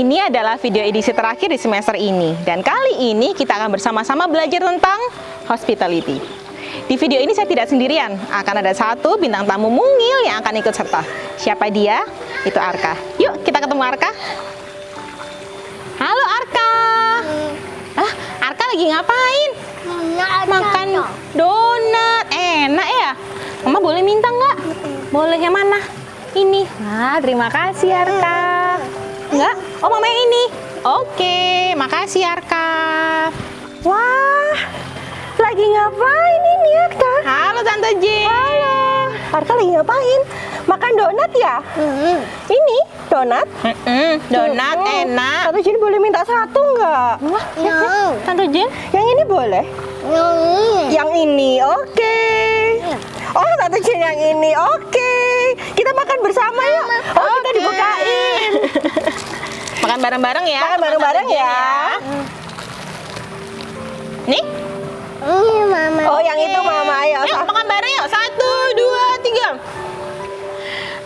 Ini adalah video edisi terakhir di semester ini, dan kali ini kita akan bersama-sama belajar tentang hospitality. Di video ini saya tidak sendirian, akan ada satu bintang tamu mungil yang akan ikut serta. Siapa dia? Itu Arka. Yuk kita ketemu Arka. Halo Arka. Arka lagi ngapain? Makan donat. Enak ya? Mama boleh minta nggak? Boleh, yang mana? Ini. Nah, terima kasih Arka. Enggak? Oh, mama yang ini. Oke, makasih Arka. Wah, lagi ngapain ini Arka? Halo Tante Jen. Halo. Arka lagi ngapain? Makan donat ya? Ini donat? Donat enak. Tante Jen boleh minta satu nggak? Wah, Tante Jen. Yang ini boleh? Yang ini, oke. Oh, Tante Jen yang ini, oke. Kita makan bersama yuk. Oh, kita dibukain. Makan bareng-bareng ya. Makan bareng-bareng ya. Nih. Mama. Oh, yang itu Mama. Ayo. Yuk makan bareng yuk. 1, 2,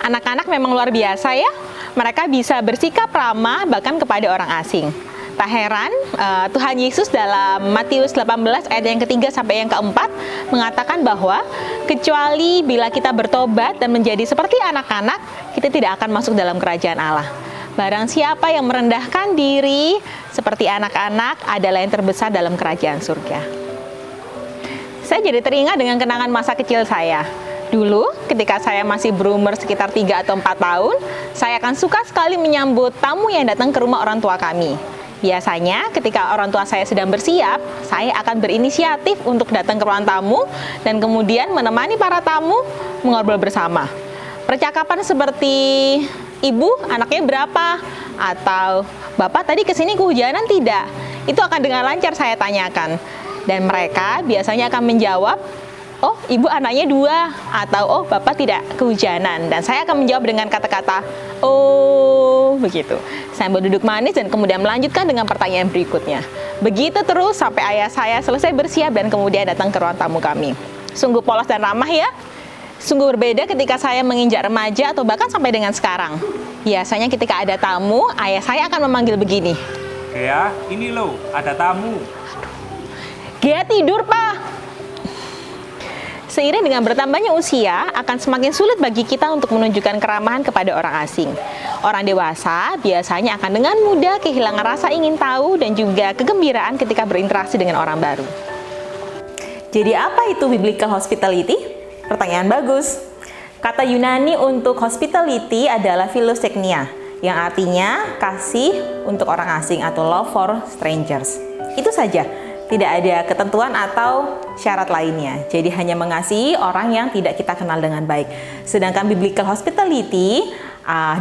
3. Anak-anak memang luar biasa ya. Mereka bisa bersikap ramah bahkan kepada orang asing. Tak heran, Tuhan Yesus dalam Matius 18 ayat yang ketiga sampai yang keempat mengatakan bahwa kecuali bila kita bertobat dan menjadi seperti anak-anak, kita tidak akan masuk dalam kerajaan Allah. Barang siapa yang merendahkan diri seperti anak-anak adalah yang terbesar dalam kerajaan surga. Saya jadi teringat dengan kenangan masa kecil saya. Dulu, ketika saya masih berumur sekitar 3 atau 4 tahun, saya akan suka sekali menyambut tamu yang datang ke rumah orang tua kami. Biasanya, ketika orang tua saya sedang bersiap, saya akan berinisiatif untuk datang ke ruang tamu dan kemudian menemani para tamu mengobrol bersama. Percakapan seperti, "Ibu, anaknya berapa?" Atau, "Bapak tadi kesini kehujanan tidak?" Itu akan dengan lancar saya tanyakan. Dan mereka biasanya akan menjawab, "Oh, ibu anaknya 2," atau "Oh, bapak tidak kehujanan." Dan saya akan menjawab dengan kata-kata, "Oh," begitu. Sambil duduk manis dan kemudian melanjutkan dengan pertanyaan berikutnya. Begitu terus sampai ayah saya selesai bersiap dan kemudian datang ke ruang tamu kami. Sungguh polos dan ramah ya. Sungguh berbeda ketika saya menginjak remaja atau bahkan sampai dengan sekarang. Biasanya ketika ada tamu, ayah saya akan memanggil begini. Gea, ini loh, ada tamu. "Gea tidur, Pak." Seiring dengan bertambahnya usia, akan semakin sulit bagi kita untuk menunjukkan keramahan kepada orang asing. Orang dewasa biasanya akan dengan mudah kehilangan rasa ingin tahu dan juga kegembiraan ketika berinteraksi dengan orang baru. Jadi apa itu biblical hospitality? Pertanyaan bagus. Kata Yunani untuk hospitality adalah philoseknia, yang artinya kasih untuk orang asing atau love for strangers. Itu saja. Tidak ada ketentuan atau syarat lainnya. Jadi hanya mengasihi orang yang tidak kita kenal dengan baik. Sedangkan biblical hospitality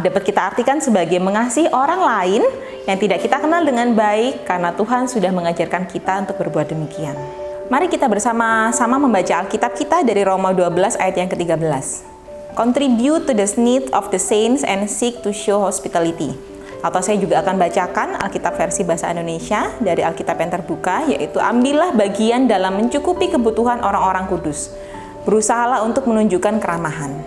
dapat kita artikan sebagai mengasihi orang lain yang tidak kita kenal dengan baik karena Tuhan sudah mengajarkan kita untuk berbuat demikian. Mari kita bersama-sama membaca Alkitab kita dari Roma 12 ayat yang ke-13. Contribute to the needs of the saints and seek to show hospitality. Atau saya juga akan bacakan Alkitab versi bahasa Indonesia dari Alkitab yang terbuka, yaitu ambillah bagian dalam mencukupi kebutuhan orang-orang kudus. Berusahalah untuk menunjukkan keramahan.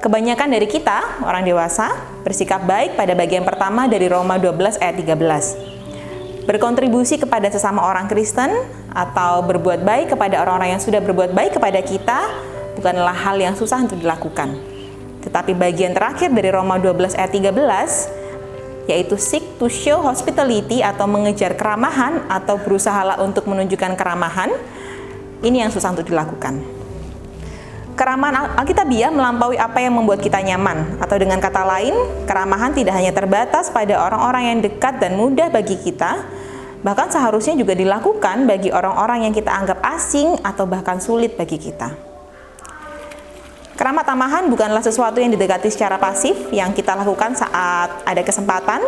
Kebanyakan dari kita, orang dewasa, bersikap baik pada bagian pertama dari Roma 12 ayat 13. Berkontribusi kepada sesama orang Kristen atau berbuat baik kepada orang-orang yang sudah berbuat baik kepada kita bukanlah hal yang susah untuk dilakukan. Tetapi bagian terakhir dari Roma 12 ayat 13 yaitu seek to show hospitality atau mengejar keramahan atau berusahalah untuk menunjukkan keramahan, ini yang susah untuk dilakukan. Keramahan Alkitabiah melampaui apa yang membuat kita nyaman, atau dengan kata lain, keramahan tidak hanya terbatas pada orang-orang yang dekat dan mudah bagi kita, bahkan seharusnya juga dilakukan bagi orang-orang yang kita anggap asing atau bahkan sulit bagi kita. Keramat tamahan bukanlah sesuatu yang didekati secara pasif yang kita lakukan saat ada kesempatan,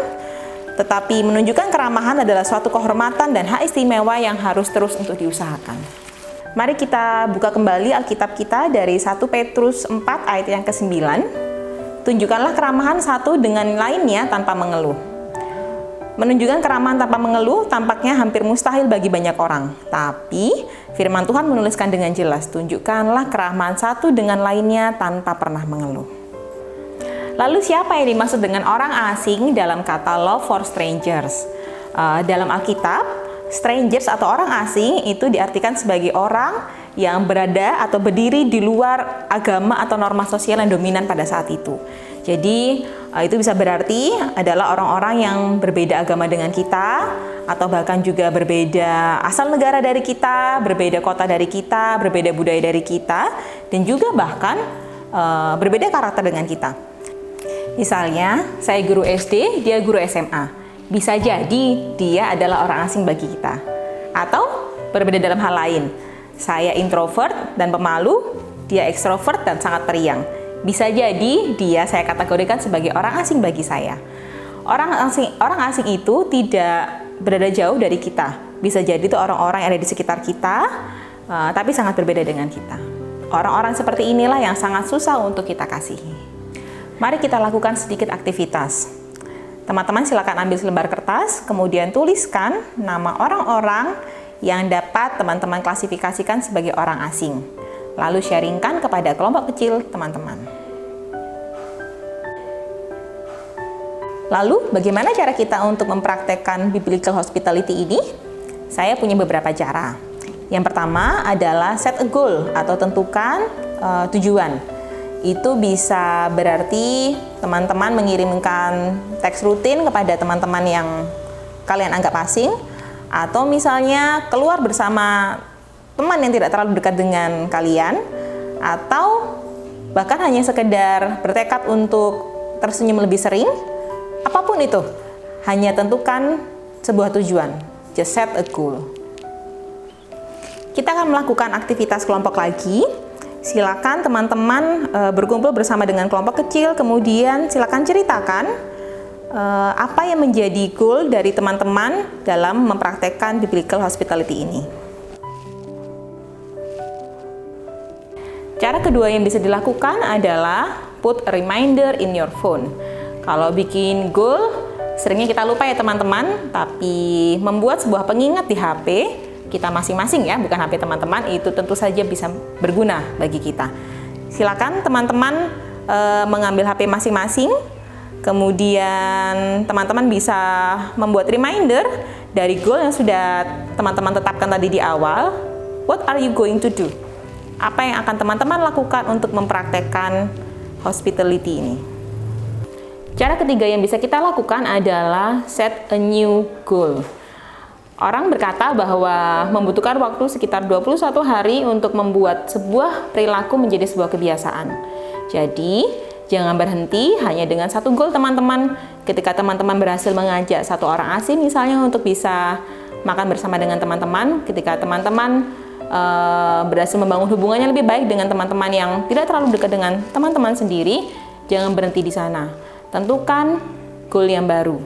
tetapi menunjukkan keramahan adalah suatu kehormatan dan hak istimewa yang harus terus untuk diusahakan. Mari kita buka kembali Alkitab kita dari 1 Petrus 4 ayat yang ke-9. Tunjukkanlah keramahan satu dengan lainnya tanpa mengeluh. Menunjukkan keramahan tanpa mengeluh tampaknya hampir mustahil bagi banyak orang. Tapi firman Tuhan menuliskan dengan jelas, tunjukkanlah keramahan satu dengan lainnya tanpa pernah mengeluh. Lalu siapa yang dimaksud dengan orang asing dalam kata love for strangers? Dalam Alkitab, strangers atau orang asing itu diartikan sebagai orang yang berada atau berdiri di luar agama atau norma sosial yang dominan pada saat itu. Jadi itu bisa berarti adalah orang-orang yang berbeda agama dengan kita, atau bahkan juga berbeda asal negara dari kita, berbeda kota dari kita, berbeda budaya dari kita, dan juga bahkan berbeda karakter dengan kita. Misalnya, saya guru SD, dia guru SMA. Bisa jadi dia adalah orang asing bagi kita. Atau berbeda dalam hal lain. Saya introvert dan pemalu, dia ekstrovert dan sangat periang. Bisa jadi dia saya kategorikan sebagai orang asing bagi saya. Orang asing itu tidak berada jauh dari kita. Bisa jadi itu orang-orang yang ada di sekitar kita, tapi sangat berbeda dengan kita. Orang-orang seperti inilah yang sangat susah untuk kita kasihi. Mari kita lakukan sedikit aktivitas. Teman-teman silakan ambil selembar kertas, kemudian tuliskan nama orang-orang yang dapat teman-teman klasifikasikan sebagai orang asing. Lalu sharingkan kepada kelompok kecil teman-teman. Lalu, bagaimana cara kita untuk mempraktekkan biblical hospitality ini? Saya punya beberapa cara. Yang pertama adalah set a goal atau tentukan tujuan. Itu bisa berarti teman-teman mengirimkan teks rutin kepada teman-teman yang kalian anggap asing, atau misalnya keluar bersama teman yang tidak terlalu dekat dengan kalian, atau bahkan hanya sekedar bertekad untuk tersenyum lebih sering. Apapun itu, hanya tentukan sebuah tujuan. Just set a goal. Kita akan melakukan aktivitas kelompok lagi. Silakan teman-teman berkumpul bersama dengan kelompok kecil, kemudian silakan ceritakan apa yang menjadi goal dari teman-teman dalam mempraktekkan biblical hospitality ini. Cara kedua yang bisa dilakukan adalah put a reminder in your phone. Kalau bikin goal, seringnya kita lupa ya teman-teman, tapi membuat sebuah pengingat di HP kita masing-masing ya, bukan HP teman-teman, itu tentu saja bisa berguna bagi kita. Silakan teman-teman mengambil HP masing-masing, kemudian teman-teman bisa membuat reminder dari goal yang sudah teman-teman tetapkan tadi di awal. What are you going to do? Apa yang akan teman-teman lakukan untuk mempraktekkan hospitality ini? Cara ketiga yang bisa kita lakukan adalah set a new goal. Orang berkata bahwa membutuhkan waktu sekitar 21 hari untuk membuat sebuah perilaku menjadi sebuah kebiasaan. Jadi, jangan berhenti hanya dengan satu goal teman-teman. Ketika teman-teman berhasil mengajak satu orang asing misalnya untuk bisa makan bersama dengan teman-teman, ketika teman-teman berhasil membangun hubungannya lebih baik dengan teman-teman yang tidak terlalu dekat dengan teman-teman sendiri, jangan berhenti di sana. Tentukan goal yang baru.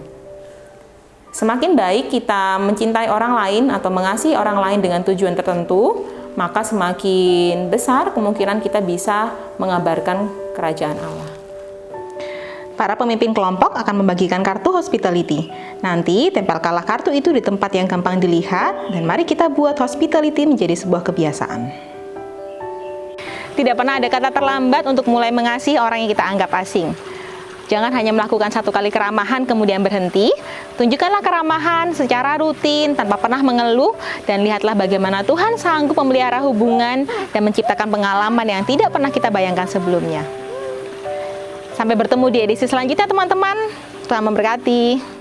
Semakin baik kita mencintai orang lain atau mengasihi orang lain dengan tujuan tertentu, maka semakin besar kemungkinan kita bisa mengabarkan kerajaan Allah. Para pemimpin kelompok akan membagikan kartu hospitality. Nanti tempelkanlah kartu itu di tempat yang gampang dilihat, dan mari kita buat hospitality menjadi sebuah kebiasaan. Tidak pernah ada kata terlambat untuk mulai mengasihi orang yang kita anggap asing. Jangan hanya melakukan satu kali keramahan kemudian berhenti. Tunjukkanlah keramahan secara rutin tanpa pernah mengeluh, dan lihatlah bagaimana Tuhan sanggup memelihara hubungan dan menciptakan pengalaman yang tidak pernah kita bayangkan sebelumnya. Sampai bertemu di edisi selanjutnya teman-teman. Tuhan memberkati.